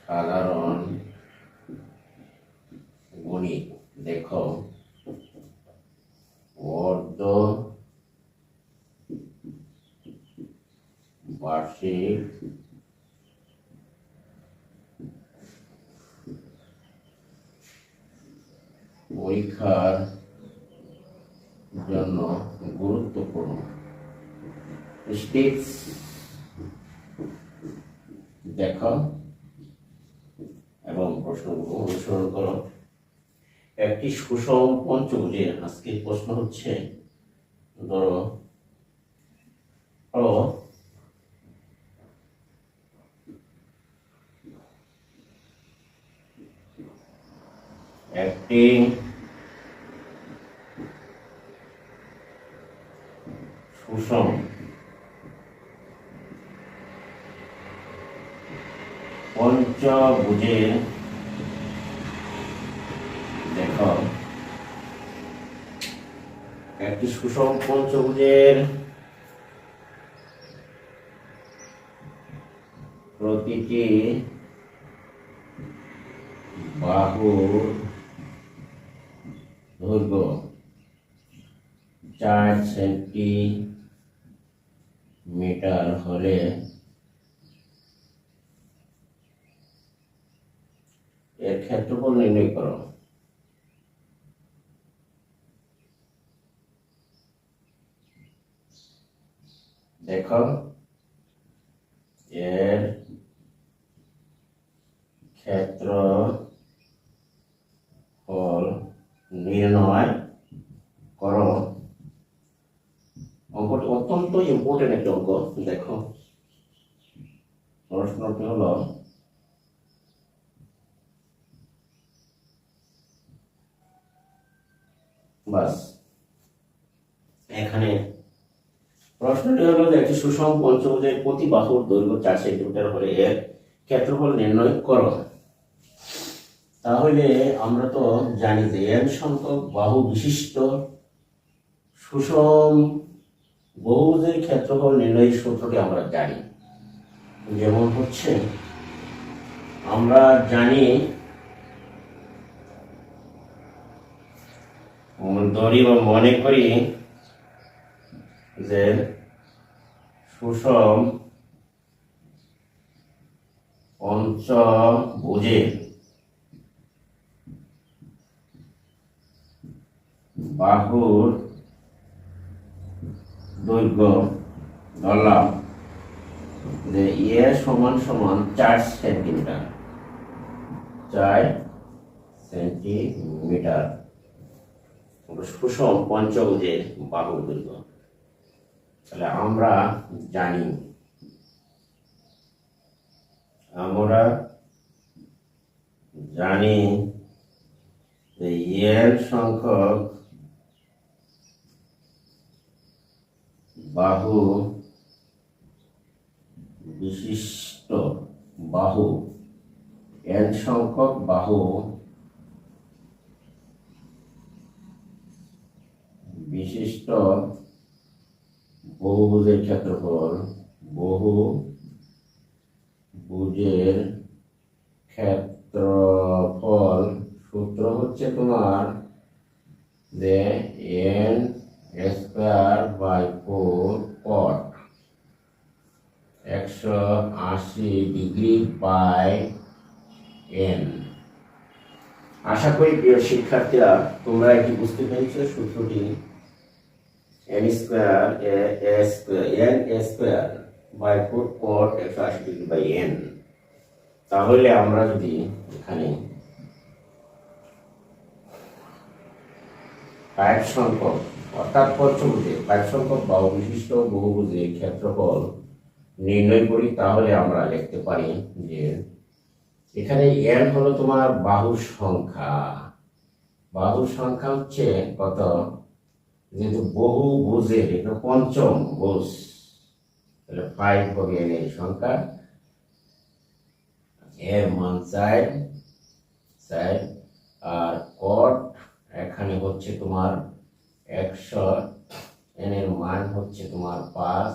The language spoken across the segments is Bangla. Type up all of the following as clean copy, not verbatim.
সাধারণ গণিত। দেখো, অর্ধ বার্ষিক পরীক্ষার জন্য গুরুত্বপূর্ণ স্টেপস দেখো এবং প্রশ্নগুলো অনুসরণ করো। একটি সুষম পঞ্চভুজের আজকের প্রশ্ন হচ্ছে, ধরো একটি সুষম পঞ্চভুজের দেখো একটি সুষম পঞ্চভুজের প্রতিটি বাহুর দৈর্ঘ্য 4 সেন্টিমিটার হলে এর ক্ষেত্রফল নির্ণয় করো। দেখো, এর ক্ষেত্রফল নির্ণয় করো। অঙ্কটি অত্যন্ত ইম্পর্টেন্ট একটা অঙ্ক। দেখো, প্রশ্নটি হলো, বাস এখানে প্রশ্নটি হলো যে একটি সুষম পঞ্চভুজের প্রতি বাহুর দৈর্ঘ্য 4 সেন্টিমিটার হলে এর ক্ষেত্রফল নির্ণয় করো। তাহলে আমরা তো জানি যে n সংখ্যক বাহু বিশিষ্ট সুষম বহুভুজের ক্ষেত্রফল নির্ণয়ের সূত্রটি আমরা জানি। যেমন হচ্ছে, আমরা জানি ধরি বা মনে করি যে সুষম পঞ্চভুজের বাহুর দৈর্ঘ্য ধরলাম যে এ সমান 4 সেন্টিমিটার, 4 সেন্টিমিটার সুষম পঞ্চভুজের বাহুর দৈর্ঘ্য। তাহলে আমরা জানি যে n সংখ্যক বাহু বিশিষ্ট বাহু, n সংখ্যক বাহু বিশিষ্ট বহুভুজের ক্ষেত্রফল, বহুভুজের ক্ষেত্রফল সূত্র হচ্ছে তোমার যে n square by 4 cot 180 degree by n। আশা করি প্রিয় শিক্ষার্থীরা তোমরা এটি বুঝতে পেরেছো। সূত্রটি n square by 4 cot 180 degree by n। তাহলে আমরা যদি এখানে 5 সংখ্যক অর্থাৎ পঞ্চভুজে 5 সংখ্যক বাহু বিশিষ্ট বহুভুজের ক্ষেত্রফল নির্ণয় করি, তাহলে আমরা লিখতে পারি যে এখানে n হলো তোমার বাহুর সংখ্যা। বাহুর সংখ্যা হচ্ছে কত, যেহেতু বহুভুজের এটা পঞ্চম ভুজ, তাহলে 5 হবে n এর সংখ্যা। এর মান 4, আর cot এখানে হচ্ছে তোমার 100, n এর মান হচ্ছে তোমার 5,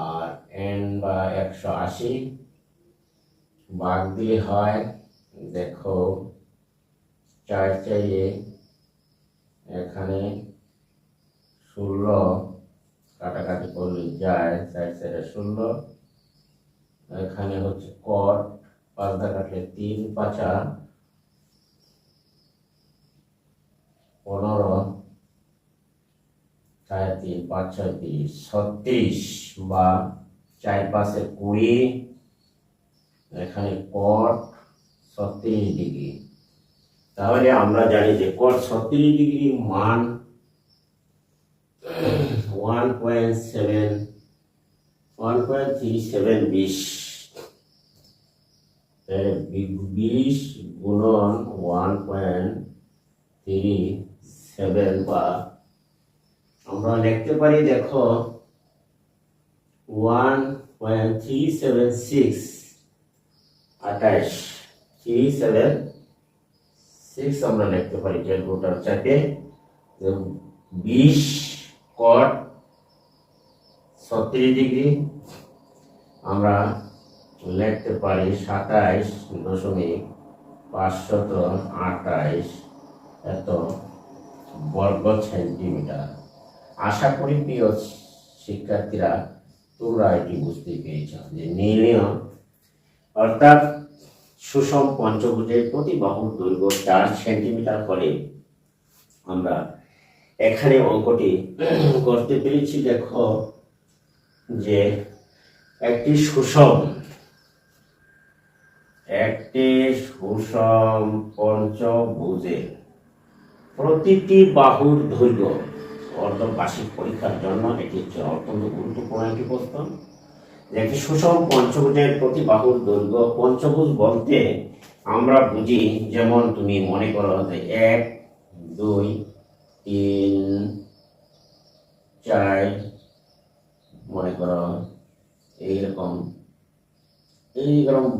আর n বা 180, ভাগ দিলে হয়, দেখো 4 4 এখানে 16, কাটাকাটি করলে যায় 4 4 16, এখানে হচ্ছে কট 5 দা কাটলে 3 5 15, 4 3 5 6 30, 36 বা 4 5 20, এখানে কট 36 ডিগ্রি। তাহলে আমরা জানি যে কট 36 ডিগ্রি মান 1.37 20 গুণন 1.37, বা আমরা লিখতে পারি দেখো 1.376, 376 আমরা লিখতে পারি ক্যালকুলেটর চাপে। 20 কট 36 ডিগ্রি আমরা লিখতে পারি 27.528 এত বর্গ সেন্টিমিটার। আশা করি প্রিয় শিক্ষার্থীরা তোমরা এটি বুঝতে পেরেছ যে নির্ণয় অর্থাৎ সুষম পঞ্চভুজের প্রতি বাহুর দৈর্ঘ্য 4 সেন্টিমিটার করে আমরা এখানে অঙ্কটি করতে পেরেছি। দেখো যে একটি সুষম পঞ্চভুজের প্রতিটি বাহুর দৈর্ঘ্য অর্ধবার্ষিক পরীক্ষার জন্য এটি হচ্ছে অত্যন্ত গুরুত্বপূর্ণ একটি প্রশ্ন। যে একটি সুষম পঞ্চভুজের প্রতি বাহুর দৈর্ঘ্য, পঞ্চভুজ বলতে আমরা বুঝি যেমন তুমি মনে করো যে 1 2 3 4 মনে করো এইরকম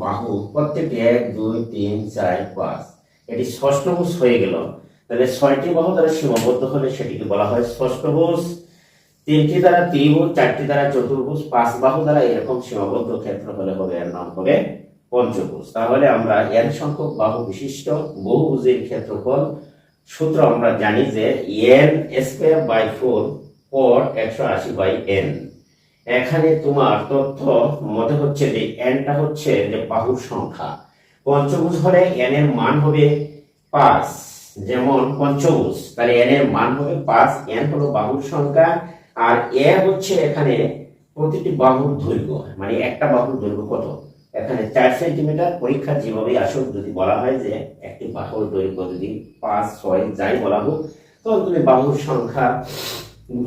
বাহু প্রত্যেকটি 1 2 3 4 5, এটি ষষ্ঠভুজ হয়ে গেল। তাহলে 6টি বাহু দ্বারা সীমাবদ্ধ হলে সেটিকে বলা হয় ষষ্ঠভুজ, 3টি দ্বারা ত্রিভুজ, 4টি দ্বারা চতুর্ভুজ, 5 বাহু দ্বারা এরকম সীমাবদ্ধ ক্ষেত্র হলে হবে এর নাম হবে পঞ্চভুজ। তাহলে আমরা n সংখ্যক বাহু বিশিষ্ট বহুভুজের ক্ষেত্রফল সূত্র আমরা জানি যে n²/4 cot 180/n। এখানে তোমার তথ্য মনে হচ্ছে যে nটা হচ্ছে যে বাহুর সংখ্যা। পঞ্চভুজ হলে n এর মান হবে 5, যেমন পঞ্চভুজ, তাহলে n এর মান হবে 5, n হলো বাহুর সংখ্যা, আর a হচ্ছে এখানে প্রতিটি বাহুর দৈর্ঘ্য, মানে একটা বাহুর দৈর্ঘ্য কত, এখানে 4 সেন্টিমিটার। পরীক্ষা যেভাবে আসুক, যদি বলা হয় যে একটি বাহুর দৈর্ঘ্য যদি 5 6 যাই বলা হোক, তখন তুমি বাহুর সংখ্যা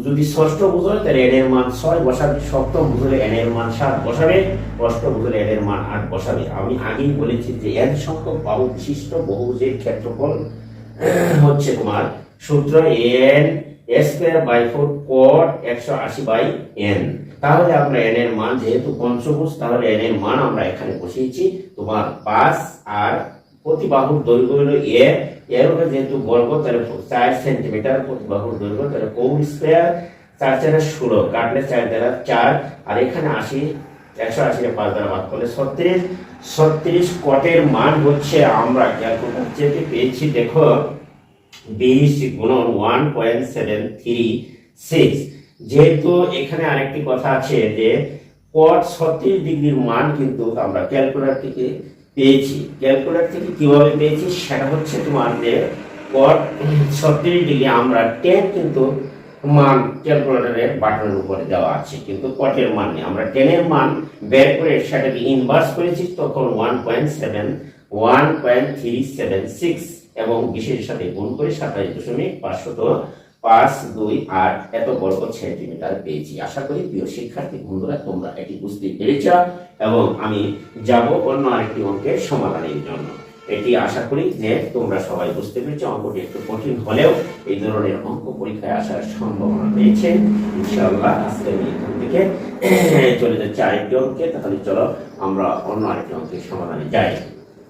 যদি ষষ্ঠ ভুজ হয় তাহলে n এর মান 6 বসাবে, সপ্তম ভুজ হলে n এর মান 7 বসাবে, অষ্টম ভুজ হলে n এর মান 8 বসাবে। আমি আগেই বলেছি যে n সংখ্যক বাহু বিশিষ্ট বহুভুজের ক্ষেত্রফল হচ্ছে তোমার সূত্র n²/4 cot 180/n। তাহলে আমরা n এর মান, যেহেতু পঞ্চভুজ, তাহলে n এর মান আমরা এখানে বসিয়েছি তোমার 5, আর প্রতি বাহুর দৈর্ঘ্য হলো এর উপরে যেহেতু বর্গ, তাহলে 4 সেন্টিমিটার প্রতি বাহুর দৈর্ঘ্য, তাহলে কোণ স্কয়ার 4 4 16, কাটলে 4 দ্বারা 4, আর এখানে 80, 180 কে 5 দ্বারা ভাগ করলে 36 কটের মান হচ্ছে আমরা ক্যালকুলেটর থেকে পেয়েছি। দেখো 20 গুণন 1.736। যেহেতু এখানে আরেকটি কথা আছে যে cot 36 ডিগ্রির মান কিন্তু আমরা ক্যালকুলেটর থেকে পেয়েছি। ক্যালকুলেটর থেকে কিভাবে পেয়েছি সেটা হচ্ছে তোমার যে cot 36 ডিগ্রি আমরা tan কিন্তু মান ক্যালকুলেটরের বাটনের উপরে দেওয়া আছে, কিন্তু cot এর মান নেই। আমরা tan এর মান বের করে সেটাকে ইনভার্স করেছি, তখন 1.376 এবং 20 এর সাথে গুণ করে 27.552 এত বর্গ সেন্টিমিটার পেয়েছি। আশা করি প্রিয় শিক্ষার্থী বন্ধুরা তোমরা এটি বুঝতে পেরেছ, এবং আমি যাব অন্য আরেকটি অঙ্কের সমাধানের জন্য। এটি আশা করি যে তোমরা সবাই বুঝতে পেরেছ। অঙ্কটি একটু কঠিন হলেও এই ধরনের অঙ্ক পরীক্ষায় আসার সম্ভাবনা রয়েছে ইনশাআল্লাহ। আজকে আমি এখান থেকে চলে যাচ্ছি আরেকটি অঙ্কে। তাহলে চলো আমরা অন্য আরেকটি অঙ্কের সমাধানে যাই।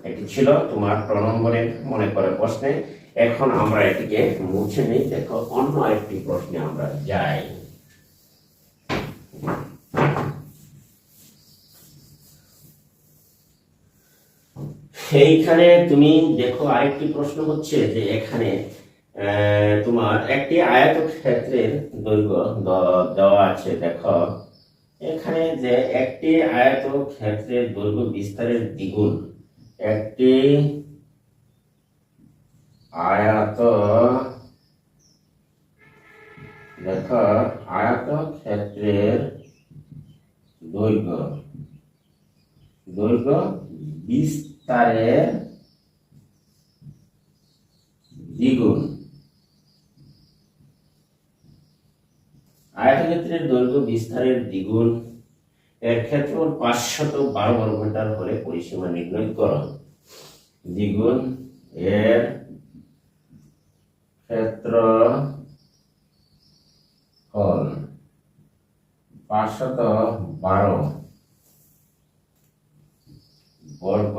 এটি ছিল তোমার 3 নম্বরের মনে করে প্রশ্নে। এখন আমরা এটিকে মুছে নেই। দেখো অন্য আরেকটি প্রশ্নে আমরা যাই। এইখানে তুমি দেখো আরেকটি প্রশ্ন হচ্ছে যে এখানে তোমার একটি আয়তক্ষেত্রের দৈর্ঘ্য দেওয়া আছে। দেখো এখানে যে একটি আয়তক্ষেত্রের দৈর্ঘ্য বিস্তারের দ্বিগুণ, একটি আয়ত দেখো আয়তক্ষেত্রের দৈর্ঘ্য বিস্তারের দ্বিগুণ। আয়তক্ষেত্রের দৈর্ঘ্য বিস্তারের দ্বিগুণ এর ক্ষেত্রফল 512 বর্গমিটার হলে পরিসীমা নির্ণয় করো। দ্বিগুণ এর ক্ষেত্রফল 512 বর্গ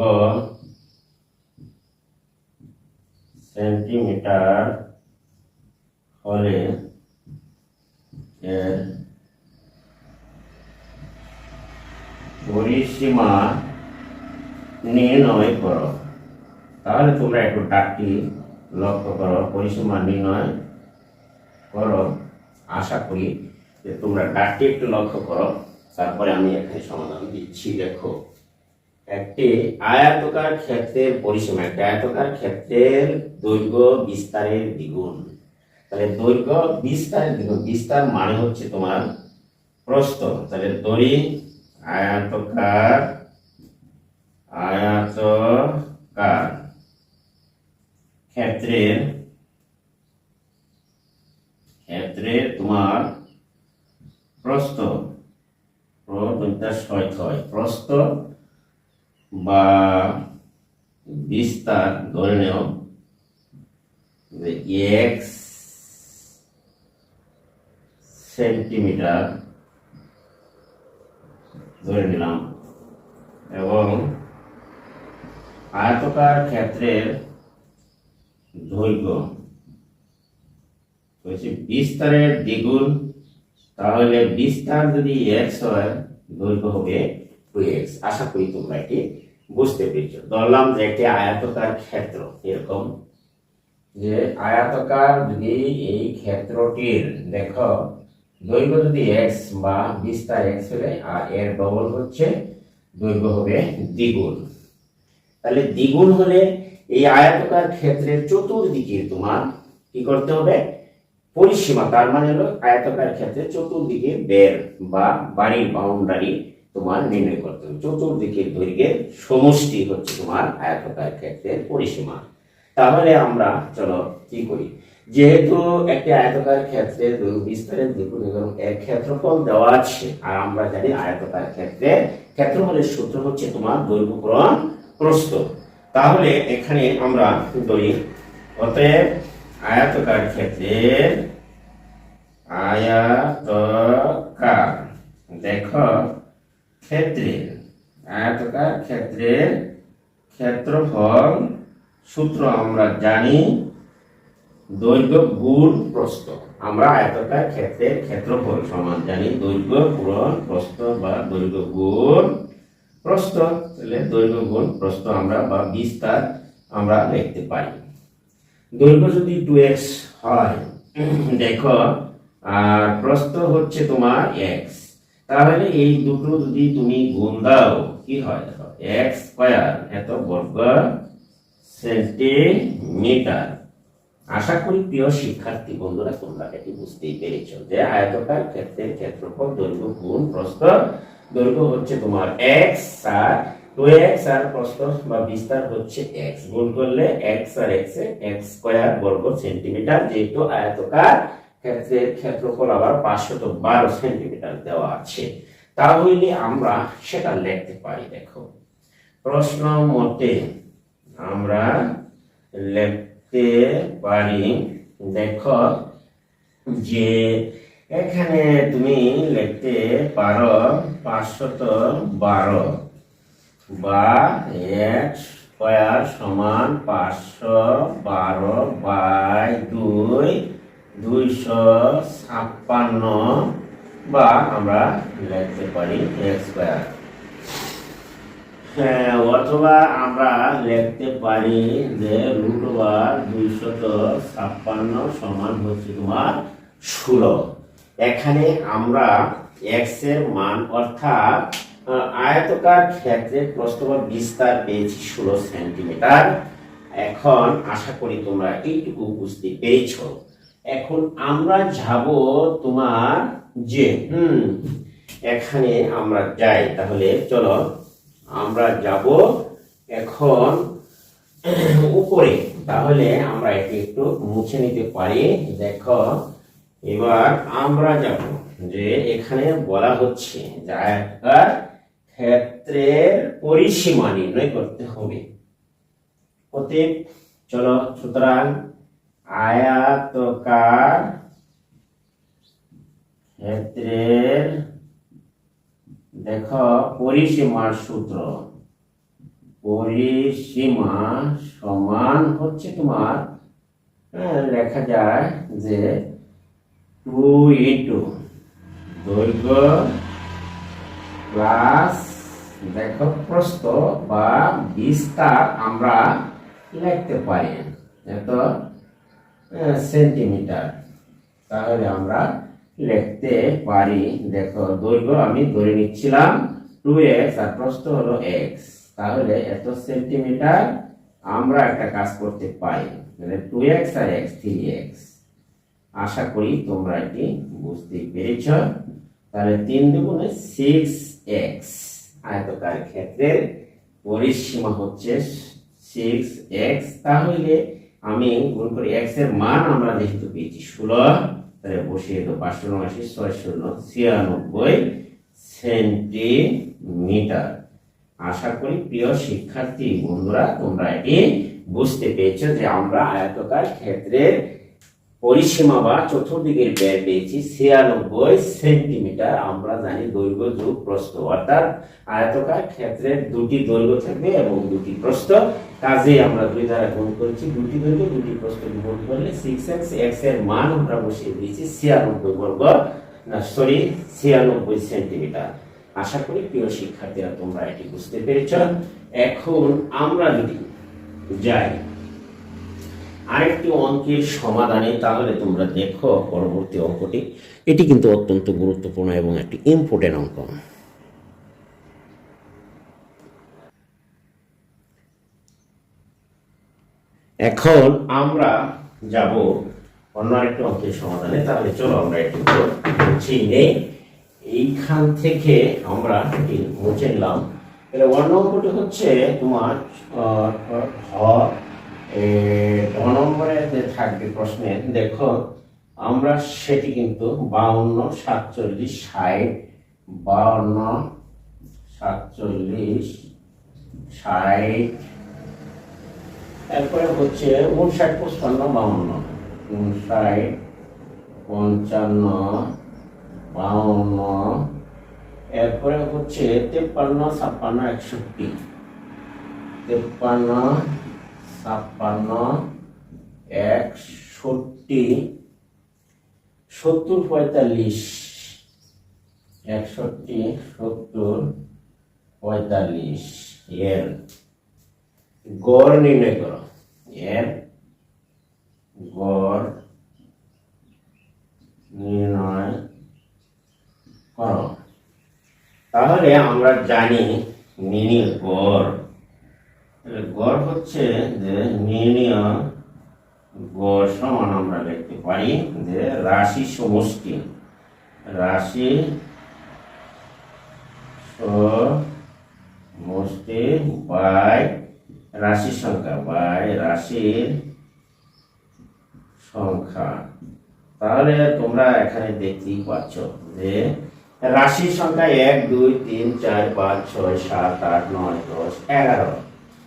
সেন্টিমিটার হলে এর পরিসীমা নির্ণয় করো। তাহলে তোমরা একটু ডাকটি লক্ষ্য করো, পরিসীমা নির্ণয় করো। আশা করি যে তোমরা ডাকটি একটু লক্ষ্য করো, তারপরে আমি এখানে সমাধান দিচ্ছি। দেখো একটি আয়তাকার ক্ষেত্রের পরিসীমা, একটি আয়তাকার ক্ষেত্রের দৈর্ঘ্য বিস্তারের দ্বিগুণ। তাহলে দৈর্ঘ্য বিস্তারের দ্বিগুণ, বিস্তার মানে হচ্ছে তোমার প্রস্থ। তাহলে আয়তাকার ক্ষেত্রের তোমার প্রস্থ প্রস্থ বা বিস্তার ধরে নেও x সেন্টিমিটার ধরে নিলাম, এবং আয়তাকার ক্ষেত্রের দৈর্ঘ্য হচ্ছে বিস্তারের দ্বিগুণ। তাহলে বিস্তার যদি x হয়, দৈর্ঘ্য হবে 2x। আশা করি তোমরা এটি বুঝতে পেরেছো। ধরলাম যে একটি আয়তাকার ক্ষেত্র, এরকম যে আয়তাকার যদি এই ক্ষেত্রটির দেখো দৈর্ঘ্য যদি x বা বিস্তার x হলে আর এর ডবল হচ্ছে দৈর্ঘ্য হবে দ্বিগুণ। তাহলে দ্বিগুণ হলে এই আয়তাকার ক্ষেত্রের চতুর্দিকে তোমার কি করতে হবে, পরিসীমা। তার মানে হলো আয়তাকার ক্ষেত্রে চতুর্দিকে বের বা বাড়ির বাউন্ডারি তোমার নির্ণয় করতে হবে। চতুর্দিকের দৈর্ঘ্যের সমষ্টি হচ্ছে তোমার আয়তাকার ক্ষেত্রের পরিসীমা। তাহলে আমরা চলো কি করি, যেহেতু একটি আয়তাকার ক্ষেত্রের দৈর্ঘ্য বিস্তারের দ্বিগুণ এবং এর ক্ষেত্রফল দেওয়া আছে, আর আমরা জানি আয়তাকার ক্ষেত্রের ক্ষেত্রফলের সূত্র হচ্ছে তোমার দৈর্ঘ্য গুণন প্রস্থ। তাহলে এখানে আমরা ধরি অতএব আয়তাকার ক্ষেত্রের দেখো আয়তাকার ক্ষেত্রের ক্ষেত্রফল সূত্র আমরা জানি দৈর্ঘ্য গুণ প্রস্থ। আমরা আয়তাকার ক্ষেত্রের ক্ষেত্রফল সমান জানি দৈর্ঘ্য গুণ প্রস্থ বা দৈর্ঘ্য গুণ প্রস্থ। তাহলে দৈর্ঘ্য গুণ প্রস্থ আমরা বা বিস্তার আমরা লিখতে পারি। দৈর্ঘ্য যদি 2x হয় দেখো, আর প্রস্থ হচ্ছে তোমার x, তাহলে এই দুটো যদি তুমি গুণ দাও কি হয়, দেখো x স্কয়ার এত বর্গ সেন্টিমিটার। আশা করি প্রিয় শিক্ষার্থী বন্ধুরা তোমরা এটি বুঝতেই পেরেছো যে আয়তাকার ক্ষেত্রের ক্ষেত্রফল দৈর্ঘ্য গুণ প্রস্থ। দৈর্ঘ্য হচ্ছে তোমার x আর 2x আর প্রস্থ বা বিস্তার হচ্ছে x, গুণ করলে x আর x এ x স্কয়ার বর্গ সেন্টিমিটার। যেহেতু আয়তাকার ক্ষেত্রের ক্ষেত্রফল আবার 512 সেন্টিমিটার দেওয়া আছে, তাহলে আমরা সেটা লিখতে পারি। দেখো প্রশ্ন মতে আমরা লিখতে পারি, দেখো যে এখানে তুমি লিখতে পারো 512 বা x স্কয়ার সমান 512 বাই 2 256, বা আমরা লিখতে পারি x স্কয়ার। হ্যাঁ, অথবা আমরা লিখতে পারি যে √256 সমান হচ্ছে তোমার 16। এখানে আমরা এক্স এর মান অর্থাৎ আয়তকার ক্ষেত্রে প্রস্থ বা বিস্তার পেয়েছি 16 সেন্টিমিটার। এখন আশা করি তোমরা এইটুকু বুঝতে পেরেছো। এখন আমরা যাব তোমার যে এখানে আমরা যাই, তাহলে চলো আমরা যাব এখন উপরে। তাহলে আমরা এটি একটু মুছে নিতে পারি। দেখো এবার আমরা যাব যে এখানে বলা হচ্ছে যে আয়তাকার ক্ষেত্রের পরিসীমা নির্ণয় করতে হবে। অতএব চলো, সুতরাং আয়তাকার ক্ষেত্রের দেখো পরিসীমার সূত্র, পরিসীমা সমান হচ্ছে তোমার লেখা যায় যে 2 ইন্টু দৈর্ঘ্য প্লাস দেখো প্রস্থ বা বিস্তার আমরা লিখতে পারি এত সেন্টিমিটার। তাহলে আমরা লিখতে পারি, দেখো দৈর্ঘ্য আমি ধরে নিচ্ছিলাম 2x আর প্রস্থ হলো x, তাহলে এত সেন্টিমিটার। আমরা একটা কাজ করতে পারি, 2x আর x 3x। আশা করি তোমরা এটি বুঝতে পেরেছ। তাহলে 3 দুগুণে 6x, আয়তকার ক্ষেত্রের পরিসীমা হচ্ছে 6x। তাহলে আমি গুণ করি x এর মান আমরা যেহেতু পেয়েছি 16, তাহলে বসিয়ে দেবো 5×9=696 সেন্টিমিটার। আশা করি প্রিয় শিক্ষার্থী বন্ধুরা তোমরা এটি বুঝতে পেরেছো যে আমরা আয়তকার ক্ষেত্রের পরিসীমা বা চতুর্দিকের ব্যয় পেয়েছি 96 সেন্টিমিটার। আমরা জানি দৈর্ঘ্য যোগ প্রস্থ, অর্থাৎ আয়তকার ক্ষেত্রের দুটি দৈর্ঘ্য থাকবে এবং দুটি প্রস্থ। কাজে আমরা 2 দ্বারা গুণ করেছি, দুটি দৈর্ঘ্য দুটি প্রস্থ গুণ করলে 6x, x এর মান আমরা বসিয়ে দিয়েছি 96 সেন্টিমিটার। আশা করি প্রিয় শিক্ষার্থীরা তোমরা এটি বুঝতে পেরেছ। এখন আমরা যদি যাই আরেকটি অঙ্কের সমাধানে, তাহলে তোমরা দেখো পরবর্তী অঙ্কটি। এটি কিন্তু অত্যন্ত গুরুত্বপূর্ণ এবং একটি ইম্পর্টেন্ট অঙ্ক। এখন আমরা যাব অন্য আরেকটি অঙ্কের সমাধানে। তাহলে চলো আমরা একটু মুছে নেই। এইখান থেকে আমরা এটি মুছে নিলাম। তাহলে অন্য অঙ্কটি হচ্ছে তোমার নম্বরে যে থাকবে প্রশ্নে, দেখো আমরা সেটি কিন্তু 52, 47, 60, 52, 47, 60, এরপরে হচ্ছে 59, 55, 52, 59, 55, 52, এরপরে হচ্ছে 53, 56, 61, 53, 56, 61, 70, 45, 61, 70, 45 এর গড় নির্ণয় করো। এর গড় নির্ণয় করো। তাহলে আমরা জানি নির্ণয় গড়, গড় হচ্ছে যে নির্ণয় গড় সমান আমরা লিখতে পারি যে রাশি সমষ্টি, রাশি সমষ্টি বাই রাশির সংখ্যা, বাই রাশির সংখ্যা। তাহলে তোমরা এখানে দেখতেই পাচ্ছ যে রাশির সংখ্যা 1, 2, 3, 4, 5, 6, 7, 8, 9, 10, 11।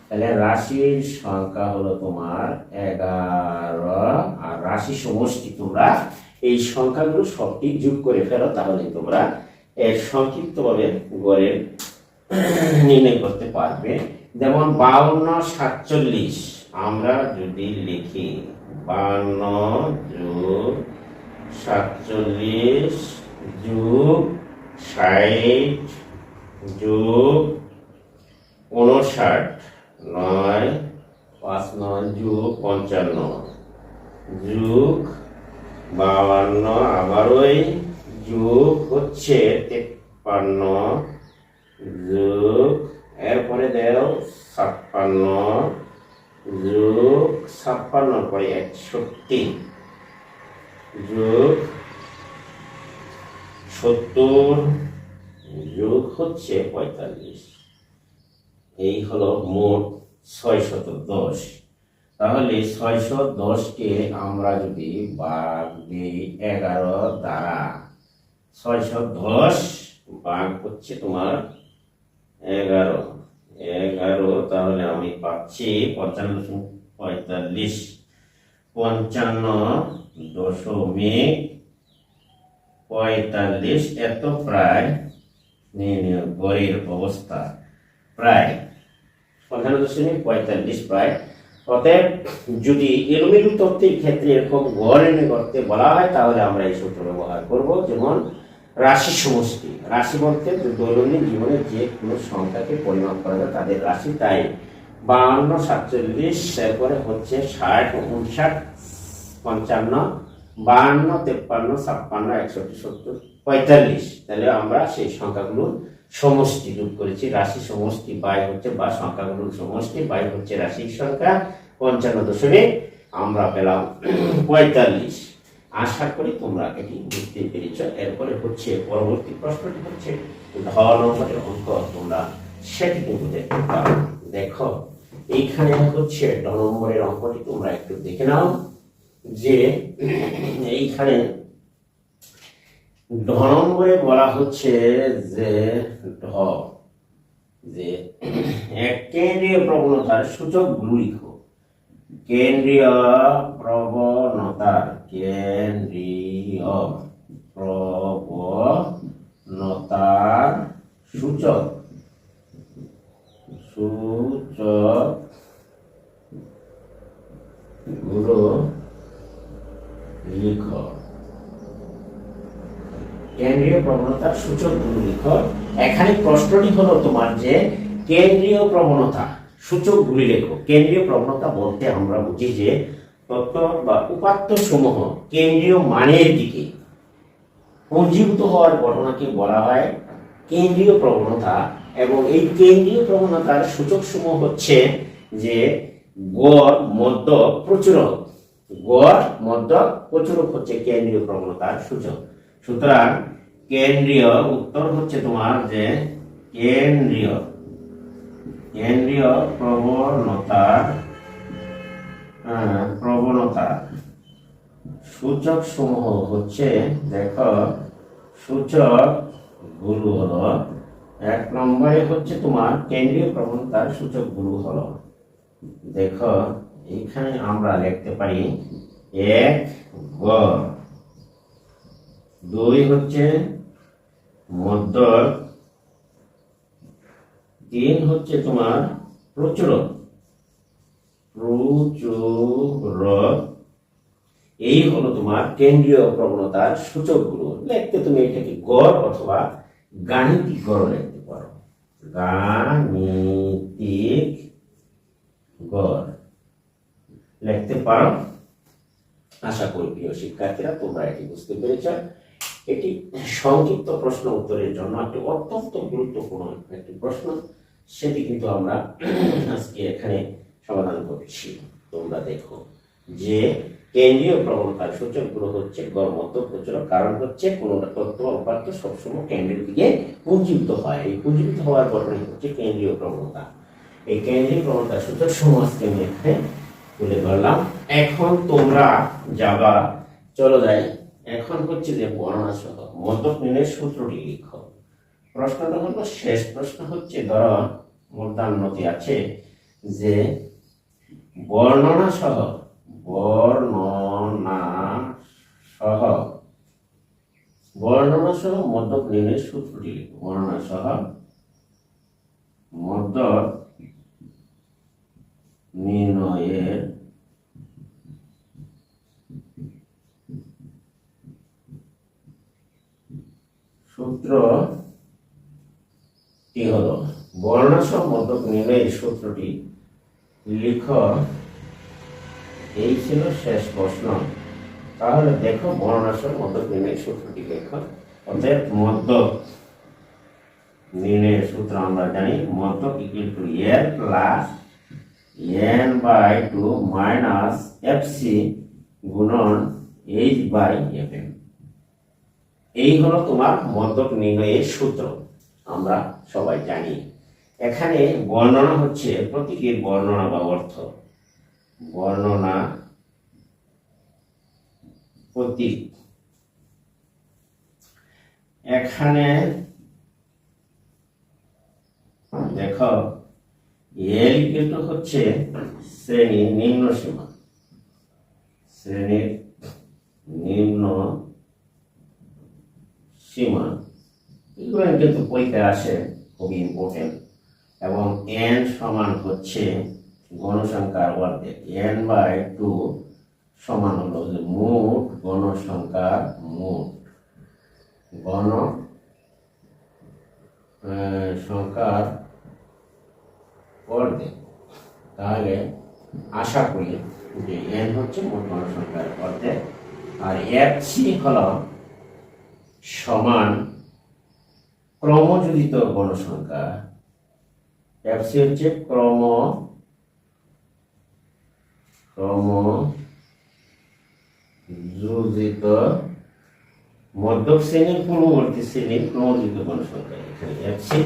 তাহলে রাশির সংখ্যা হলো তোমার 11 আর রাশি সমষ্টি। তোমরা এই সংখ্যাগুলো সবটি যোগ করে ফেলো, তাহলে তোমরা এর সংক্ষিপ্তভাবে গড়ের নির্ণয় করতে পারবে। যেমন 52, 47 আমরা যদি লিখি 52 যোগ 47 যোগ 60 যোগ 59 9 5 9 যোগ 55 যোগ 52 আবারই যোগ হচ্ছে 53 যোগ এরপরে দেও 56 যোগ 56 পরে 61 যোগ 70 যোগ হচ্ছে 45। এই হলো মোট 610। তাহলে 610কে আমরা যদি ভাগ দিই 11 দ্বারা, 610 ভাগ হচ্ছে তোমার 11, তাহলে আমি পাচ্ছি 55.45, 55.45 এত প্রায় গড়ের অবস্থা প্রায় 55.45 প্রায়। অতএব যদি এলোমেলো তথ্যের ক্ষেত্রে এরকম গড় এনে করতে বলা হয় তাহলে আমরা এই সূত্র ব্যবহার করব। যেমন রাশি সমষ্টি, রাশি বলতে দৈনন্দিন জীবনে যে কোনো সংখ্যাকে পরিমাপ করা যায় তাদের রাশি। তাই 52 47 এরপরে হচ্ছে 60 59 55 52 53 56 61 70 45। তাহলে আমরা সেই সংখ্যাগুলোর সমষ্টি যোগ করেছি। রাশি সমষ্টি বাই হচ্ছে বা সংখ্যাগুলোর সমষ্টি বাই হচ্ছে রাশির সংখ্যা 55 আমরা পেলাম 45। আশা করি তোমরা এটি বুঝতে পেরেছ। এরপরে হচ্ছে পরবর্তী প্রশ্নটি হচ্ছে ঢ নম্বরের অঙ্ক। তোমরা সেটি কিন্তু দেখতে পারো। দেখো এইখানে হচ্ছে ঢ নম্বরের অঙ্কটি তোমরা একটু দেখে নাও যে এইখানে ঢ নম্বরে বলা হচ্ছে যে এক কেন্দ্রীয় প্রবণতার সূচকগুলো লিখো। কেন্দ্রীয় প্রবণতার সূচক গুলো লিখো। কেন্দ্রীয় প্রবণতার সূচকগুলো লিখো। এখানে প্রশ্নটি হলো তোমার যে কেন্দ্রীয় প্রবণতা সূচকগুলি লেখো। কেন্দ্রীয় প্রবণতা বলতে আমরা বুঝি যে তথ্য বা উপাত্ত সমূহ কেন্দ্রীয় মানের দিকে পুঞ্জীভূত হওয়ার ঘটনাকে বলা হয় কেন্দ্রীয় প্রবণতা। এবং এই কেন্দ্রীয় প্রবণতার সূচক সমূহ হচ্ছে যে গড়, মধ্যক, প্রচুরক। গড়, মধ্যক, প্রচুরক হচ্ছে কেন্দ্রীয় প্রবণতার সূচক। সুতরাং কেন্দ্রীয় উত্তর হচ্ছে তোমার যে কেন্দ্রীয় প্রবণতার সূচক সমূহ হচ্ছে, দেখো সূচক গুলো হলো, এক নম্বরে হচ্ছে তোমার কেন্দ্রীয় প্রবণতার সূচক গুলো হলো, দেখো এখানে আমরা লিখতে পারি 1 গড়, 2 হচ্ছে মধ্যক, 3 হচ্ছে তোমার প্রচুরক। এই হলো তোমার কেন্দ্রীয় প্রবণতার সূচকগুলো। লিখতে তুমি এটাকে গড় অথবা গাণিতিক গড় লিখতে পারো। গাণিতিক গড় লিখতে পারো। আশা করি প্রিয় শিক্ষার্থীরা তোমরা এটি বুঝতে পেরেছ। এটি সংক্ষিপ্ত প্রশ্ন উত্তরের জন্য একটি অত্যন্ত গুরুত্বপূর্ণ একটি প্রশ্ন, সেটি কিন্তু আমরা আজকে এখানে সমাধান করছি। তোমরা দেখো যে কেন্দ্রীয় প্রবণতার সূচকগুলো হচ্ছে গড়, মধ্যক, প্রচুরক। কারণ হচ্ছে কোনো তথ্য বা উপাত্ত সবসময় কেন্দ্রের দিকে পুঞ্জীভূত হয়। এই পুঞ্জীভূত হওয়ার ঘটনা হচ্ছে কেন্দ্রীয় প্রবণতা। এই কেন্দ্রীয় প্রবণতার সূচক সমূহ আজকে আমি এখানে তুলে ধরলাম। এখন তোমরা যাবা, চলো যাই। এখন হচ্ছে যে বর্ণনা সহ মধ্যক নির্ণয়ের সূত্রটি লিখো। প্রশ্নটা হলো শেষ প্রশ্ন হচ্ছে, ধরো মূর্ধন্যতে আছে যে বর্ণনা সহ মধ্যক নির্ণয়ের সূত্রটি লিখো। বর্ণনা সহ মধ্যক নির্ণয়ের সূত্রটি হলো, বর্ণনা সহ মধ্যক নির্ণয় নির্ণয়ের সূত্রটি লিখো। এই ছিল শেষ প্রশ্ন। তাহলে দেখো বর্ণনাসহ মধ্যক নির্ণয়ের সূত্রটি লেখো। অতএব মধ্যক নির্ণয়ের সূত্র আমরা জানি, মধ্যক equal to L plus N by two minus FC গুণন এইচ বাই এফ এম। এই হলো তোমার মধ্যক নির্ণয়ের সূত্র, আমরা সবাই জানি। এখানে বর্ণনা হচ্ছে প্রতীকের বর্ণনা বা অর্থ। বর্ণনা প্রতীক। এখানে দেখো এল ইকুয়াল টু হচ্ছে শ্রেণীর নিম্ন সীমা, শ্রেণীর নিম্ন সীমা। এগুলো কিন্তু পরীক্ষায় আসে, খুবই ইম্পর্টেন্ট। এবং এন সমান হচ্ছে গণসংখ্যার অর্ধেক, এন বাই টু সমান হলো যে মোট গণসংখ্যার মোট সংখ্যার অর্ধেক। তাহলে আশা করি যে এন হচ্ছে মোট গণসংখ্যার অর্ধেক, আর এফ সি হল সমান ক্রমযোজিত গণসংখ্যা। এফ সি হচ্ছে ক্রমযোজিত মধ্যক শ্রেণীর পূর্ববর্তী শ্রেণীর ক্রমযোজিত গণসংখ্যা। এখানে এফ সি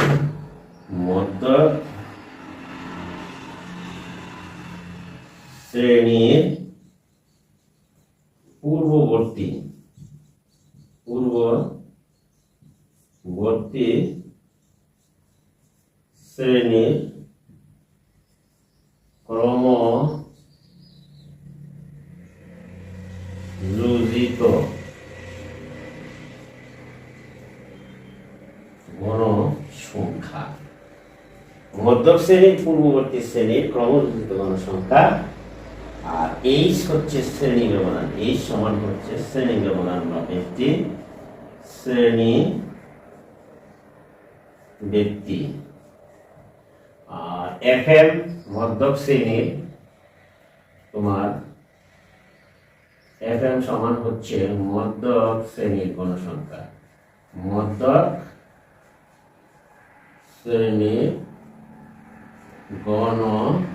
মধ্যক শ্রেণীর পূর্ববর্তী শ্রেণীর ক্রমযোজিত গণসংখ্যা। মধ্যক শ্রেণীর পূর্ববর্তী শ্রেণীর ক্রমযোজিত গণসংখ্যা। আর এইচ হচ্ছে শ্রেণী ব্যবধান, এইচ সমান হচ্ছে শ্রেণী ব্যবধান বা ব্যক্তি, শ্রেণী ব্যক্তি। আর এফ এম মধ্যক শ্রেণীর, তোমার এফ এম সমান হচ্ছে মধ্যক শ্রেণীর গণসংখ্যা, মধ্যক শ্রেণীর গণসংখ্যা।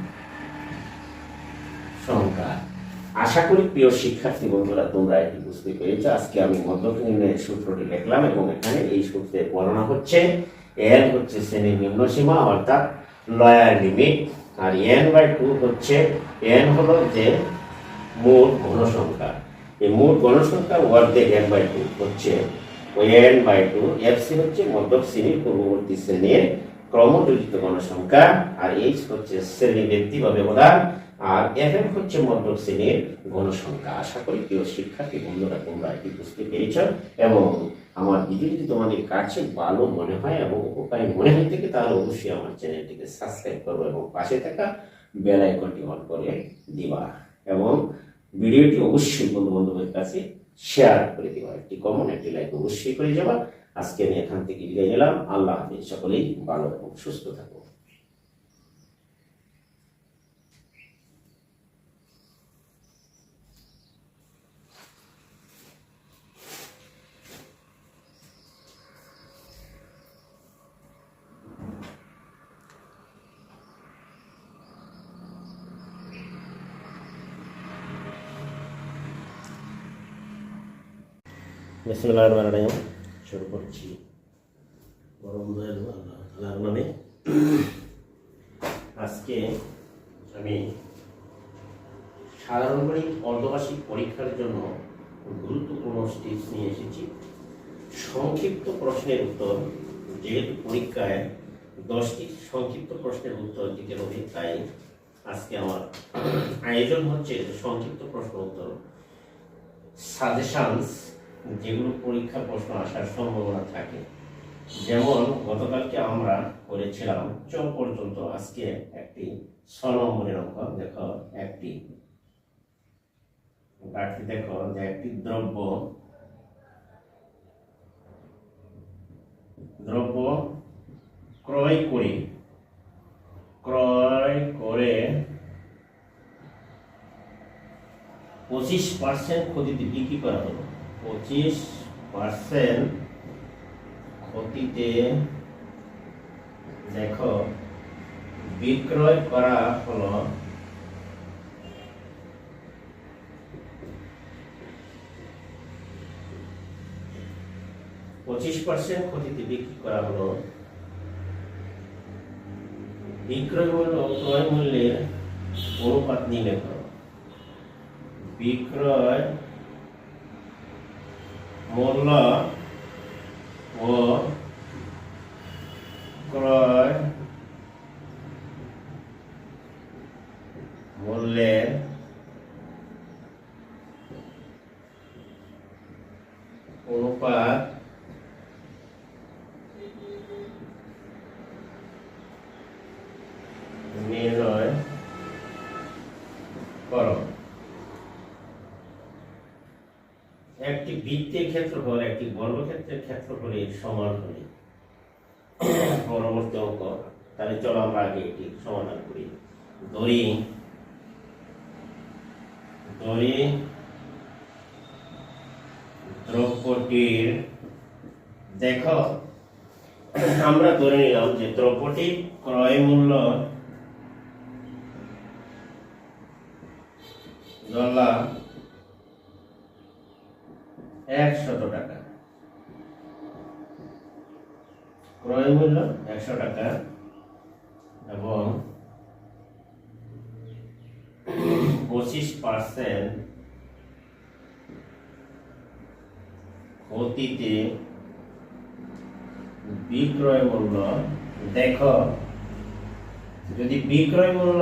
আশা করি প্রিয় শিক্ষার্থী বন্ধুরা তোমরা এটি বুঝতে পেরেছ। আজকে আমি মধ্যক নির্ণয়ের সূত্রটি লিখলাম এবং এখানে এই সূত্রের বর্ণনা হচ্ছে এল হচ্ছে শ্রেণীর নিম্ন সীমা অর্থাৎ লোয়ার লিমিট, আর এন বাই টু হচ্ছে, এন হলো যে মোট গণসংখ্যা, এই মোট গণসংখ্যার অর্ধেক এন বাই টু হচ্ছে N by two. F C হচ্ছে মধ্যক শ্রেণীর পূর্ববর্তী শ্রেণীর ক্রমযোজিত গণসংখ্যা, আর এইচ হচ্ছে শ্রেণী ব্যক্তি বা ব্যবধান, আর এফ এম হচ্ছে মধ্যক শ্রেণীর গণসংখ্যা। আশা করি প্রিয় শিক্ষার্থী বন্ধুরা তোমরা এটি বুঝতে পেরেছ এবং আমার ভিডিও যদি তোমাদের কাছে ভালো মনে হয় এবং উপকারী মনে হয় থাকে তাহলে অবশ্যই আমার চ্যানেলটিকে সাবস্ক্রাইব করবো এবং পাশে থাকা বেল আইকনটি অন করে দিবা এবং ভিডিওটি অবশ্যই বন্ধু বান্ধবের কাছে শেয়ার করে দিবা। একটি কমন একটি লাইক অবশ্যই করে যাবা। আজকে আমি এখান থেকে বিদায় নিলাম। আল্লাহ হাফেজ। সকলেই ভালো এবং সুস্থ থাকো। বিসমিল্লাহির রহমানির রহিম। শুরু করছি পরম দয়ালু আল্লাহ তাআলার নামে। আজকে আমি সাধারণ গণিত অর্ধবার্ষিক পরীক্ষার জন্য গুরুত্বপূর্ণ টিপস নিয়ে এসেছি। সংক্ষিপ্ত প্রশ্নের উত্তর, যেহেতু পরীক্ষায় 10টি সংক্ষিপ্ত প্রশ্নের উত্তর দিতে হবে, তাই আজকে আমার আয়োজন হচ্ছে সংক্ষিপ্ত প্রশ্ন উত্তর সাজেশনস, যেগুলো পরীক্ষা প্রশ্ন আসার সম্ভাবনা থাকে। যেমন গতকালকে আমরা করেছিলাম চ পর্যন্ত, আজকে একটি 6 নম্বরের অঙ্ক। দেখো একটি দেখো যে একটি দ্রব্য ক্রয় করে ক্রয় করে 25% ক্ষতিতে বিক্রি করা হলো। 25% ক্ষতিতে দেখো বিক্রয় করা হলো 25% ক্ষতিতে বিক্রি করা হলো। বিক্রয় মূল্য ও ক্রয় মূল্যের অনুপাত নির্ণয় করো। বিক্রয় মূল্য ও ক্রয় মূল্যের অনুপাত নির্ণয় করো। একটি বৃত্তের ক্ষেত্রফল একটি বর্গক্ষেত্রের ক্ষেত্রফলের সমান হলে পরবর্তী অঙ্ক। তাহলে চলো আমরা আগে এটি সমাধান করি। ধরি দ্রব্যটির, দেখো আমরা ধরে নিলাম যে দ্রব্যটির ক্রয় মূল্য $100 টাকা, ক্রয় মূল্য 100 টাকা এবং 25% ক্ষতিতে বিক্রয় মূল্য। দেখো যদি বিক্রয় মূল্য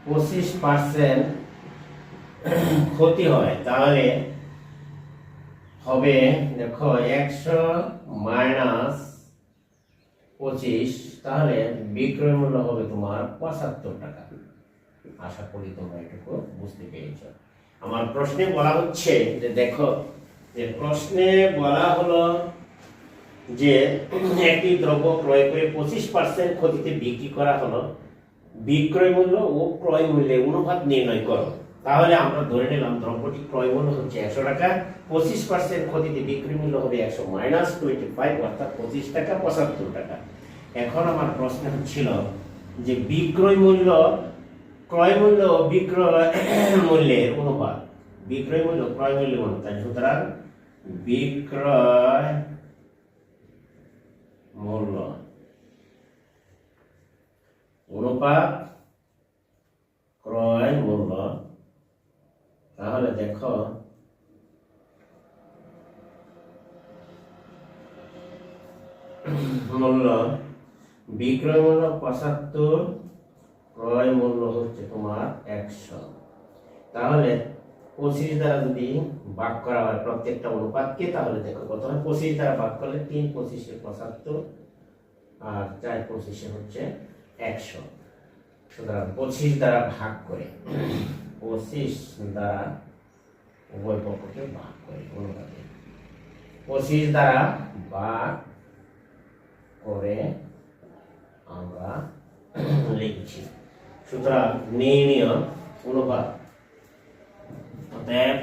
25% ক্ষতি হয় তাহলে হবে, দেখো 100 মাইনাস 25, তাহলে বিক্রয় মূল্য হবে তোমার 75 টাকা। আশা করি তোমরা এটুকু বুঝতে পেরেছ। আমার প্রশ্নে বলা হচ্ছে যে দেখো যে প্রশ্নে বলা হলো যে একটি দ্রব্য ক্রয় করে 25% ক্ষতিতে বিক্রি করা হলো, বিক্রয় মূল্য ও ক্রয় মূল্যের অনুপাত নির্ণয় করো। তাহলে আমরা ধরে নিলাম দ্রব্যটি ক্রয় মূল্য হচ্ছে 100 টাকা, 25% ক্ষতিতে বিক্রি মূল্য হবে 100 মাইনাস 25 অর্থাৎ 25 টাকা 75 টাকা। এখন আমার প্রশ্ন হচ্ছিল যে বিক্রয় মূল্য, ক্রয় মূল্য ও বিক্রয় মূল্যের অনুপাত, বিক্রয় মূল্য ক্রয় মূল্যের অনুপাত। সুতরাং বিক্রয় মূল্য অনুপাত ক্রয় মূল্য। তাহলে দেখো মূল্য, বিক্রয় মূল্য 75, ক্রয় মূল্য হচ্ছে তোমার 100। তাহলে 25 দ্বারা যদি ভাগ করা হয় প্রত্যেকটা অনুপাতকে, তাহলে দেখো কত হয়। 25 দ্বারা ভাগ করলে 3 25 75 আর 4 25 হচ্ছে 100। সুতরাং 25 দ্বারা ভাগ করে, 25 দ্বারা উভয় পক্ষকে ভাগ করে অনুপাতে 25 দ্বারা ভাগ করে আমরা লিখছি। সুতরাং নির্ণয় অনুপাত, অতএব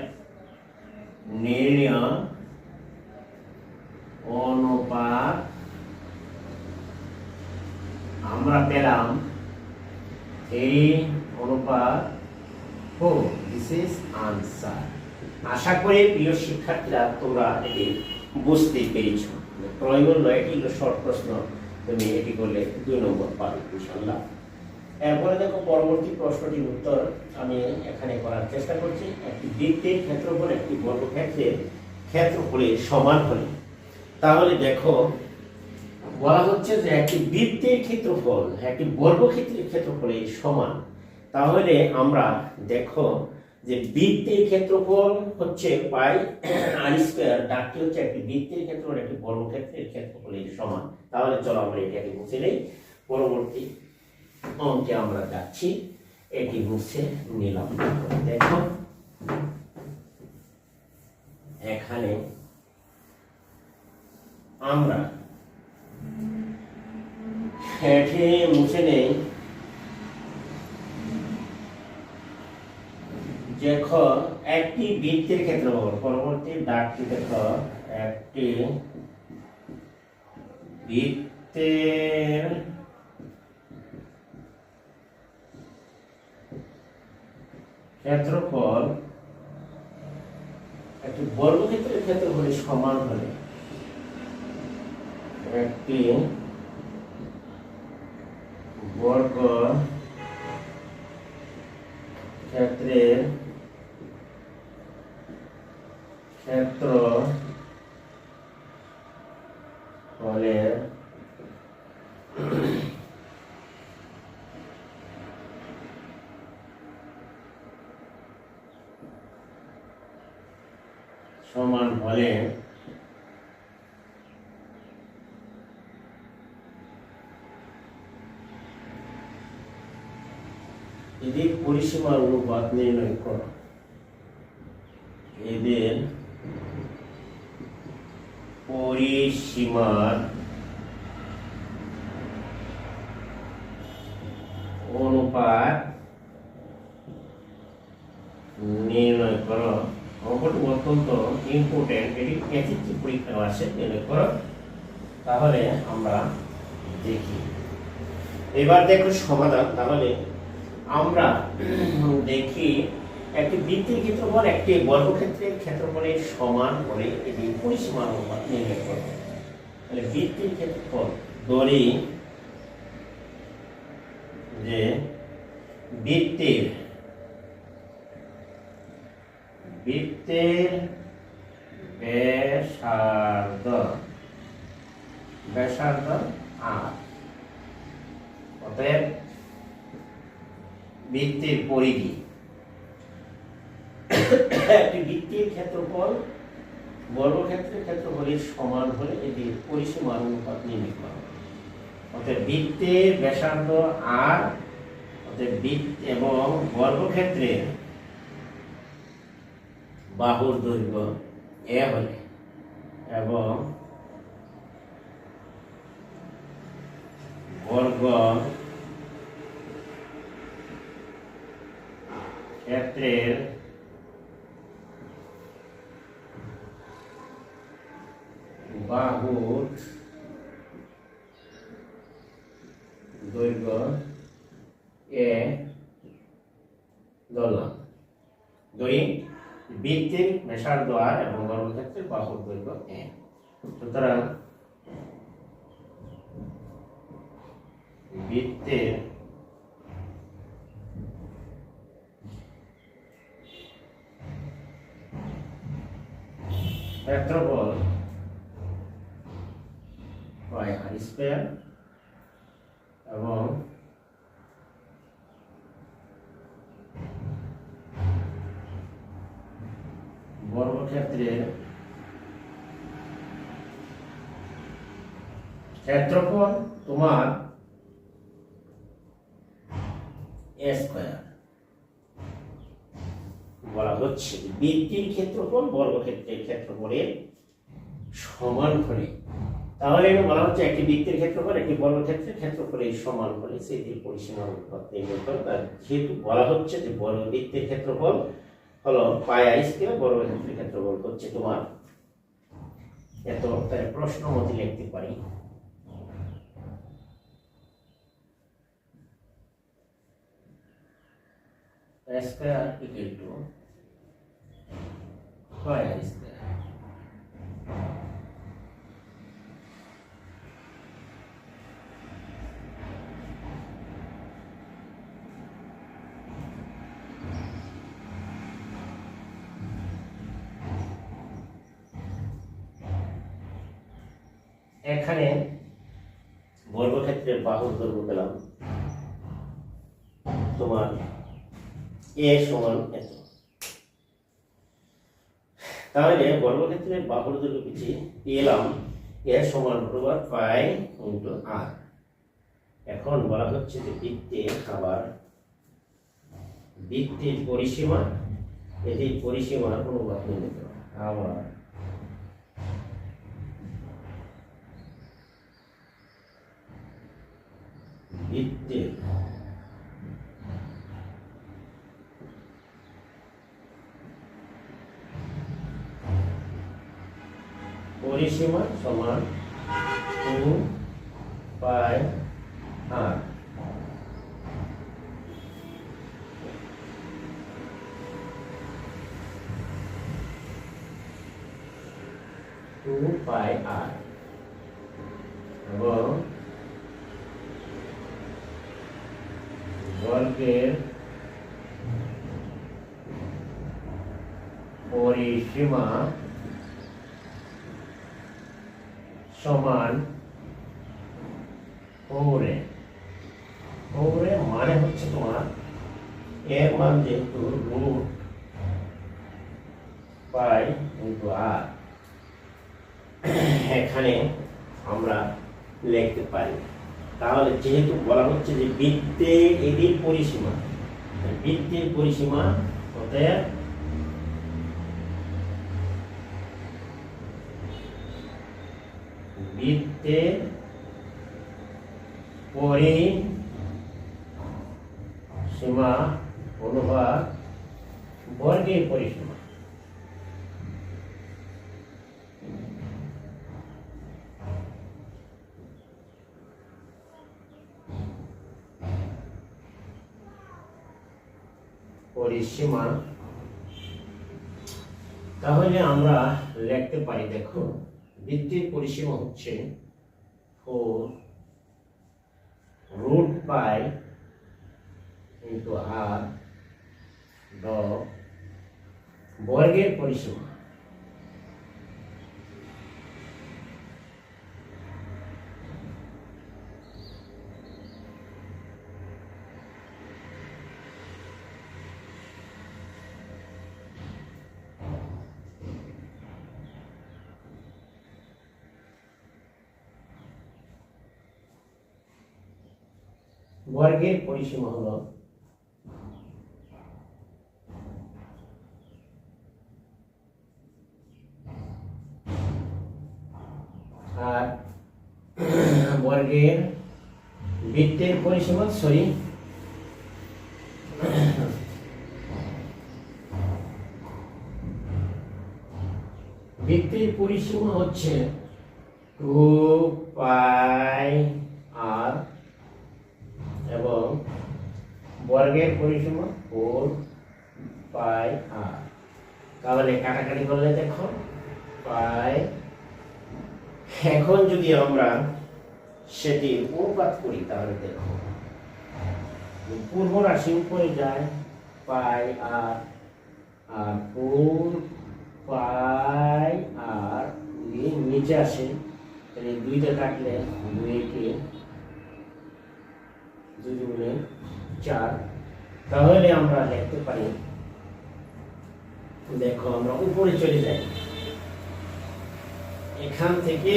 নির্ণয় অনুপাত আমরা পেলাম 3:4। This is answer. আশা করি প্রিয় শিক্ষার্থীরা তোমরা এটি বুঝতে পেরেছ। ক্রয় মূল্য এটি হলো শর্ট প্রশ্ন, তুমি এটি করলে 2 নম্বর পাবে ইনশাআল্লাহ। এরপরে দেখো পরবর্তী প্রশ্নটির উত্তর আমি এখানে করার চেষ্টা করছি। একটি বৃত্তের ক্ষেত্রফল একটি বর্গক্ষেত্রের ক্ষেত্রফলের সমান হলে, তাহলে দেখো বলা হচ্ছে যে একটি বৃত্তের ক্ষেত্রফল একটি বর্গক্ষেত্রের ক্ষেত্রফলের সমান। তাহলে আমরা দেখো যে বৃত্তের ক্ষেত্রফল হচ্ছে পাই আর স্কয়ার, ডাকটি হচ্ছে একটি বৃত্তের ক্ষেত্রফল একটি বর্গক্ষেত্রের ক্ষেত্রফলের সমান। তাহলে চলো আমরা এটাকে মুছে নেই। পরবর্তী অঙ্কে আমরা যাচ্ছি, এটি মুছে নিলাম। দেখো এখানে আমরা এটি মুছে নেই। যখন একটি বৃত্তের ক্ষেত্রফল, পরবর্তী দাগটি দেখো, একটি বৃত্তের ক্ষেত্রফল একটি বর্গক্ষেত্রের ক্ষেত্রফলের সমান হলে, একটি বর্গ ক্ষেত্রের ক্ষেত্রফলের সমান হলে এদের পরিসীমার অনুপাত নির্ণয় করো। এদের পরিসীমার অনুপাত নির্ণয় করো। অঙ্কটি অত্যন্ত ইম্পর্টেন্ট, এটি এসএসসি পরীক্ষা আসে, নির্ণয় করো। তাহলে আমরা দেখি, এবার দেখো সমাধান। তাহলে আমরা দেখি একটি বৃত্তের ক্ষেত্রফল একটি বর্গক্ষেত্রের ক্ষেত্রফলের সমান হলে এটি পরিসীমার অনুপাত নির্ণয় করব। তাহলে বৃত্তের ক্ষেত্রফল ধরি যে বৃত্তের ব্যাসার্ধ আর, অতএব বৃত্তের পরিধি, একটি বৃত্তের ক্ষেত্রফল বর্গক্ষেত্রের ক্ষেত্রফলের সমান হলে এটি পরিসীমার অনুপাত নির্ণয় করা হবে। অতএব বৃত্তের ব্যাসার্ধ আর, অতএব বৃত্ত এবং বর্গক্ষেত্রের বাহুর দৈর্ঘ্য এ হলে এবং বর্গ ক্ষেত্রের বাহুর দৈর্ঘ্য এ ধরলাম। ধরি বৃত্তের ব্যাসার্ধ আর এবং বর্গক্ষেত্রের বাহুর দৈর্ঘ্য এ। সুতরাং বৃত্তের ক্ষেত্রফল পাই আর স্কয়ার এবং বর্গক্ষেত্রের ক্ষেত্রফল তোমার এ স্কয়ার বলা হচ্ছে। বৃত্তের ক্ষেত্রফল বর্গক্ষেত্রের ক্ষেত্রফলের সমান হলে, তাহলে এটা বলা হচ্ছে একটি বৃত্তের ক্ষেত্রফল একটি বর্গক্ষেত্রের ক্ষেত্রফলের সমান হলে সেটির পরিসীমার অনুপাত নির্ণয় করো। যেহেতু বলা হচ্ছে যে বৃত্তের ক্ষেত্রফল হলো পাই আর স্কয়ার, বর্গক্ষেত্রের ক্ষেত্রফল হচ্ছে তোমার এত, তাই প্রশ্ন মতে লিখতে পারি square equal to pi R square. এখানে বর্গক্ষেত্রের বাহুর দৈর্ঘ্য পেলাম তোমার এ সমান এত। তাহলে বর্গক্ষেত্রের বাহুর দৈর্ঘ্য পেলাম এ সমান বরাবর পাই ইনটু আর। এখন বলা হচ্ছে যে বৃত্তের আবার বৃত্তের পরিসীমা, এটি পরিসীমার অনুপাত নির্ণয় করা। আবার বৃত্তের পরিসীমা সমান 2 পাই আর। এবং বর্গের পরিসীমা সমান 4 মানে হচ্ছে তোমার এর মান যেহেতু রুট পাই ইন্টু আর, এখানে আমরা লিখতে পারি। তাহলে যেহেতু বলা হচ্ছে যে বৃত্তে এদের পরিসীমা, বৃত্তের পরিসীমা অতএব বৃত্তের পরিসীমা অনুপাত বর্গের পরিসীমা। পরিসীমা তাহলে আমরা লিখতে পারি, দেখো বৃত্তের পরিসীমা হচ্ছে 4 রুট পাই ইন্টু আর বর্গের পরিসীমা। বর্গের পরিসীমা হলো আর বর্গের বৃত্তের পরিসীমা বৃত্তের পরিসীমা হচ্ছে 2 পাই আর এবং বর্গের পরিসীমা 4 পাই আর। তাহলে কাটাকাটি করলে দেখো পাই। এখন যদি আমরা সেটি অনুপাত করি তাহলে দেখো পূর্ব রাশি উপরে যায় পাই আর 4 পাই আর নিচে আসে, তাহলে 2টা কাটলে 2 গুণে 4। তাহলে আমরা লিখতে পারি, দেখো আমরা উপরে চলে যাই, এখান থেকে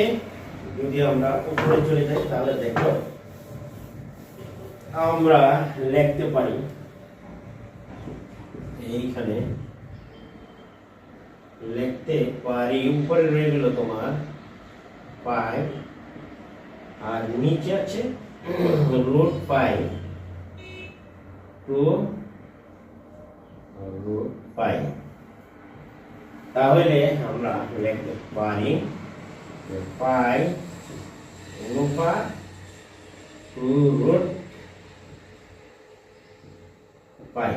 যদি আমরা উপরে চলে যাই তাহলে দেখো আমরা লিখতে পারি, এইখানে লিখতে পারি উপরে রয়ে গেল তোমার পাই আর নিচে আছে রুট পাই 2 রুট পাই। তাহলে আমরা লিখতে পারি পাই অনুপাত 2 রুট পাই।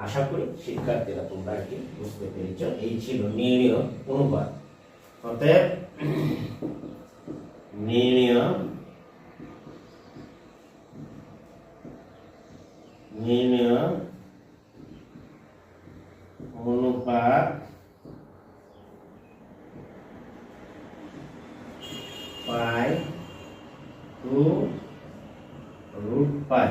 আশা করি শিক্ষার্থীরা তোমরা কি বুঝতে পেরেছ। এই ছিল নির্ণয় অনুপাত। অতএব নির্ণয় অনুপাত পাই 2 রুট পাই।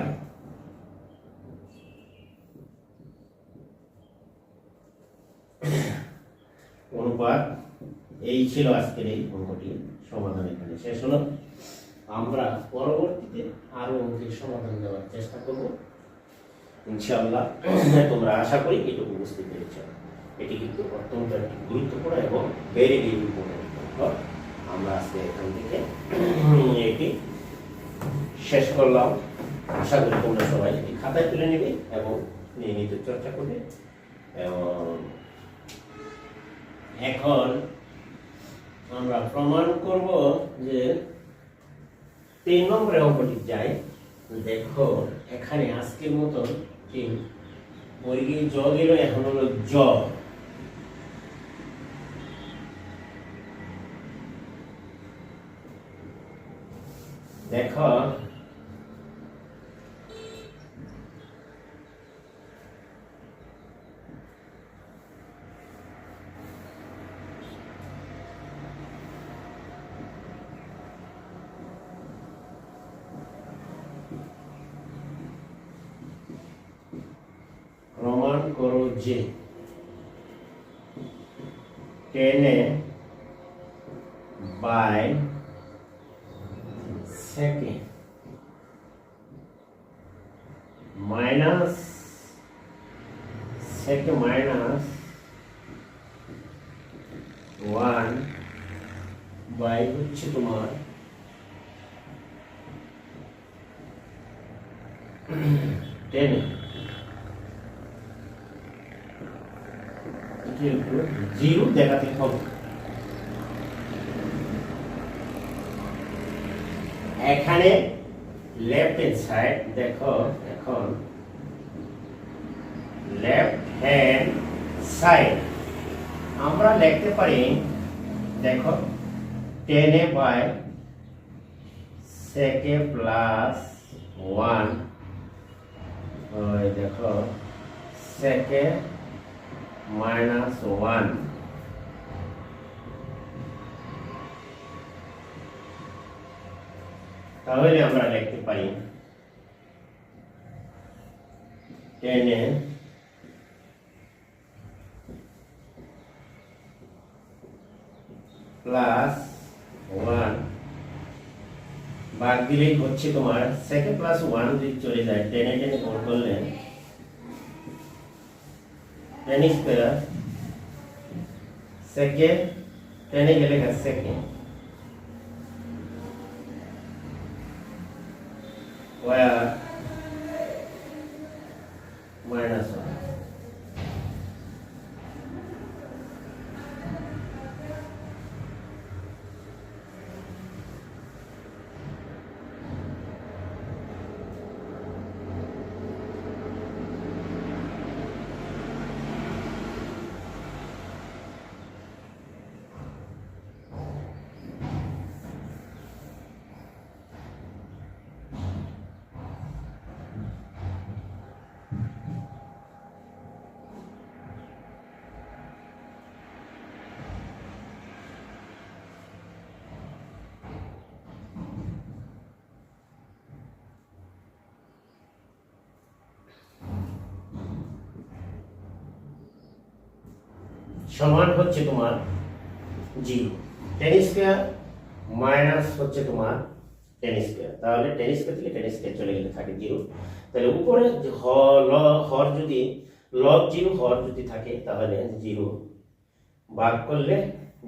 অনুপাত এই ছিল আজকের এই অঙ্কটির সমাধান। এখানে শেষ হলো। আমরা পরবর্তীতে আরো অঙ্কের সমাধান দেওয়ার চেষ্টা করব ইনশাআল্লাহ। তোমরা আশা করি এটুকু বুঝতে পেরেছ। এটি কিন্তু অত্যন্ত একটি গুরুত্বপূর্ণ এবং ভেরি ইম্পর্টেন্ট অঙ্ক। আমরা আজকে এখান থেকে এটি শেষ করলাম। আশা করি তোমরা সবাই এটি খাতায় তুলে নেবে এবং নিয়মিত চর্চা করবে। এবং এখন আমরা প্রমাণ করব যে 3 নম্বরের অঙ্কটি যাই। দেখো এখানে আজকের মতো বর্গীয় জ গেল, এখন হলো জ। দেখো প্রমাণ করো যে 10/2 মাইনাস সেকে মাইনাস 1 হচ্ছে তোমার 10 জিরো দেখাতে হবে। এখানে লেফট হ্যান্ড সাইড দেখো, এখন লেফট হ্যান্ড সাইড আমরা লিখতে পারি, দেখো 10/2 প্লাস 1, দেখো সেকে মাইনাস 1, তাহলে আমরা লিখতে পারি 10 প্লাস 1 ভাগ দিলেই হচ্ছে তোমার সেকে প্লাস 1 যদি চলে যায় 10 গুণ করলে 10 স্কয়ার সেকে 10 গেলে সেকে where minus 1 সমান হচ্ছে তোমার 0। 10 স্কয়ার মাইনাস হচ্ছে তোমার 10 স্কয়ার, তাহলে 10 স্কয়ার থেকে 10 স্কয়ার চলে গেলে থাকে 0। তাহলে উপরে হর যদি লব 0 হর যদি থাকে তাহলে 0 ভাগ করলে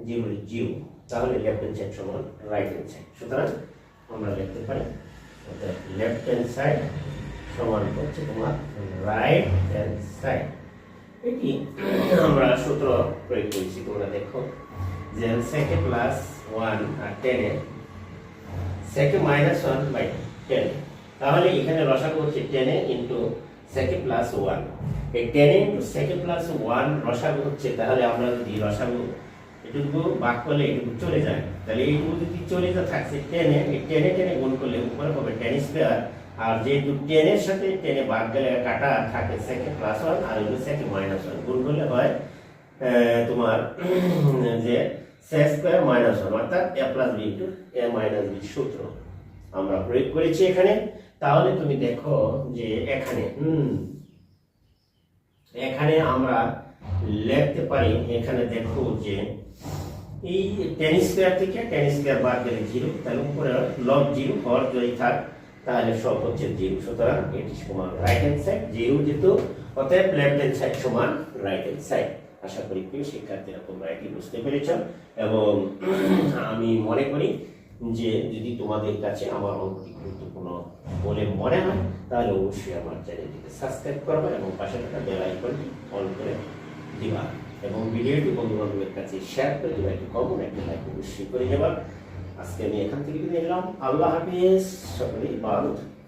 0 0, তাহলে লেফট হ্যান্ড সাইড সমান রাইট হ্যান্ড সাইড। সুতরাং আমরা লিখতে পারি লেফট হ্যান্ড সাইড সমান হচ্ছে তোমার রাইট হ্যান্ড সাইড। এটি আমরা সূত্র প্রয়োগ করেছি, তোমরা দেখো যে সেকে প্লাস 1 আর 10 সেকে মাইনাস 1/10, তাহলে এখানে রসাগু হচ্ছে 10 ইন্টু সেকে প্লাস 1। এই 10 ইন্টু সেকে প্লাস 1 রসাগু হচ্ছে, তাহলে আমরা যদি রসাগু এটুকু ভাগ করলে এটুকু চলে যায়, তাহলে এইটুকু যদি চলে যায় থাকছে 10, এই 10 গুণ করলে উপরে হবে 10 স্কয়ার, আর যেহেতু 10 এর সাথে 10 ভাগ গেলে কাটা থাকে সেকে প্লাস 1 আর হলো সেকে মাইনাস 1, গুণ করলে হয় তোমার যে sec স্কয়ার মাইনাস 1, অর্থাৎ a plus b into a minus b সূত্র আমরা প্রয়োগ করেছি এখানে। তাহলে তুমি দেখো যে এখানে আমরা লিখতে পারি, এখানে দেখো যে এই 10 স্কয়ার থেকে 10 স্কয়ার বাদ গেলে 0, তাহলে উপরে লব 0 হর যদি থাক তাহলে সব হচ্ছে 0। সুতরাং এটি সমান রাইট হ্যান্ড সাইড 0 যেহেতু, অতএব লেফট হ্যান্ড সাইড সমান রাইট হ্যান্ড সাইড। আশা করি প্রিয় শিক্ষার্থীরা তোমরা এটি বুঝতে পেরেছ, এবং আমি মনে করি যে যদি তোমাদের কাছে আমার অঙ্কটি গুরুত্বপূর্ণ বলে মনে হয় তাহলে অবশ্যই আমার চ্যানেলটিকে সাবস্ক্রাইব করবে এবং পাশে থাকা বেল আইকনটি অন করে দিবা। এবং ভিডিওটি বন্ধু বান্ধবের কাছে শেয়ার করে দেবা, একটি কমন একটি লাইক অবশ্যই করে যাবা। আজকে আমি এখান থেকে নিলাম। আল্লাহ হাফিজ, সকলেই ভালো থাকবেন।